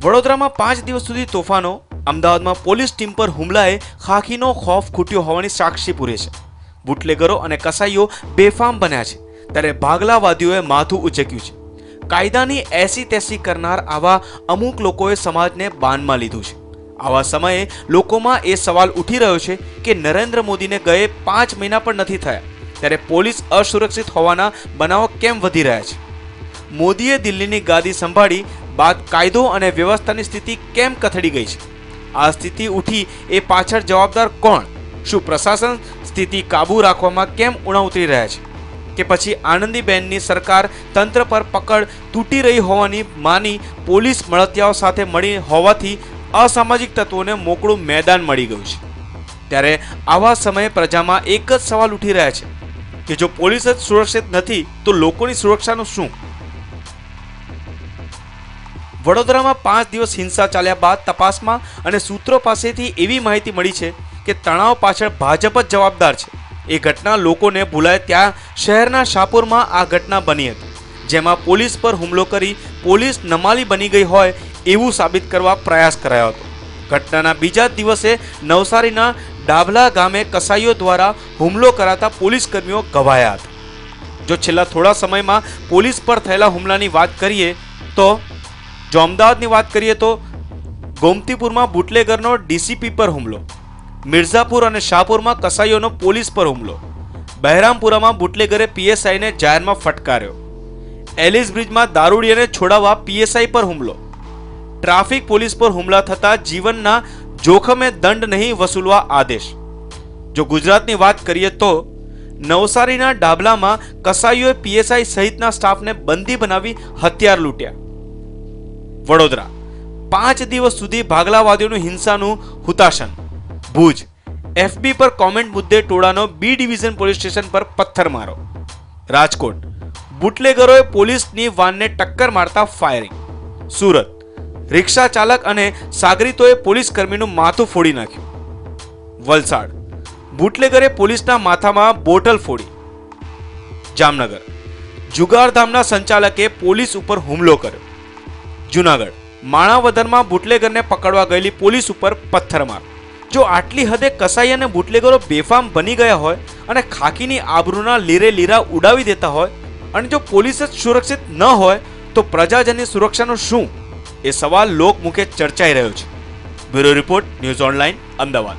વડોદરામાં 5 દિવસ સુધી તોફાનો, અમદાવાદમાં પોલીસ ટીમ પર હુમલાએ ખાખીનો ખોફ ખૂટ્યો હોવાની સાક્ષી પૂરે છે। બુટલેગરો અને કસાઈઓ બેફામ બન્યા છે, ત્યારે ભાગલાવાદીઓએ માથું ઉચક્યું છે। કાયદાની એસી તેસી કરનાર આવા અમુક લોકોએ સમાજને બાનમાં લીધું છે। આવા સમયે લોકોમાં એ સવાલ ઉઠી રહ્યો છે કે નરેન્દ્ર મોદીને ગયે 5 મહિના પણ નથી થયા, ત્યારે પોલીસ અસુરક્ષિત હોવાના બનાવો કેમ વધી રહ્યા છે? મોદીએ દિલ્હીની ગાદી સંભાળી બાદ કાયદો અને વ્યવસ્થાની સ્થિતિ કેમ કથળી ગઈ છે? આ સ્થિતિ ઉઠી એ પાછળ જવાબદાર કોણ? શું પ્રશાસન સ્થિતિ કાબુ રાખવામાં કેમ ઉણા ઉતરી રહ્યા છે? કે પછી આનંદીબેનની સરકાર તંત્ર પર પકડ તૂટી રહી હોવાની માની પોલીસ મળતિયાઓ સાથે મળી હોવાથી અસામાજિક તત્વોને મોકળું મેદાન મળી ગયું છે? ત્યારે આવા સમયે પ્રજામાં એક જ સવાલ ઉઠી રહ્યા છે કે જો પોલીસ જ સુરક્ષિત નથી તો લોકોની સુરક્ષાનું શું? વડોદરામાં 5 દિવસ હિંસા ચાલ્યા બાદ તપાસમાં અને સૂત્રો પાસેથી એવી માહિતી મળી છે કે તણાવ પાછળ ભાજપ જ જવાબદાર છે। એ ઘટના લોકોને ભૂલાય ત્યાં શહેરના શાહપુરમાં આ ઘટના બની હતી, જેમાં પોલીસ પર હુમલો કરી પોલીસ નમાલી બની ગઈ હોય એવું સાબિત કરવા પ્રયાસ કરાયો હતો। ઘટનાના બીજા દિવસે નવસારીના ડાભલા ગામે કસાઈઓ દ્વારા હુમલો કરાતા પોલીસ કર્મીઓ ઘવાયા હતા। જો છેલ્લા થોડા સમયમાં પોલીસ પર થયેલા હુમલાની વાત કરીએ તો અમદાવાદની વાત કરીએ તો ગોમતીપુરમાં બુટલેગરનો ડીસીપી પર હુમલો, મિર્ઝાપુર અને શાહપુરમાં કસાઈઓનો પોલીસ પર હુમલો, બહેરામપુરામાં બુટલેગરે પીએસઆઈને જાહેરમાં ફટકાર્યો, એલિસ બ્રિજમાં દારૂડિયાને છોડાવવા પીએસઆઈ પર હુમલો, ટ્રાફિક પોલીસ પર હુમલા થતા જીવનના જોખમે દંડ નહીં વસૂલવા આદેશ। જો ગુજરાતની વાત કરીએ તો નવસારીના ડાભલામાં કસાઈઓએ પીએસઆઈ સહિતના સ્ટાફને બંદી બનાવી હથિયાર લૂંટ્યા। વડોદરા 5 દિવસ સુધી ભાગલાવાદીઓનું હિંસાનું હુતાશન। ભુજ એફબી પર કોમેન્ટ મુદ્દે ટોળાનો બી ડિવિઝન પોલીસ સ્ટેશન પર પથ્થરમારો। રાજકોટ બુટલેગરોએ પોલીસની વાનને ટક્કર મારતા ફાયરિંગ। સુરત રિક્ષા ચાલક અને સાગરીતોએ પોલીસ કર્મીનું માથું ફોડી નાખ્યું। વલસાડ બુટલેગરે પોલીસના માથામાં બોટલ ફોડી। જામનગર જુગારધામના સંચાલકે પોલીસ ઉપર હુમલો કર્યો। જૂનાગઢ માણાવદરમાં બુટલેગરને પકડવા ગયેલી પોલીસ ઉપર પથ્થરમાર। જો આટલી હદે કસાઈ અને બુટલેગરો બેફામ બની ગયા હોય અને ખાકીની આબરૂના લીરે લીરા ઉડાવી દેતા હોય અને જો પોલીસ જ સુરક્ષિત ન હોય તો પ્રજાજનની સુરક્ષાનું શું? એ સવાલ લોકમુખે ચર્ચાઈ રહ્યો છે। Bureau report, news online, Ahmedabad.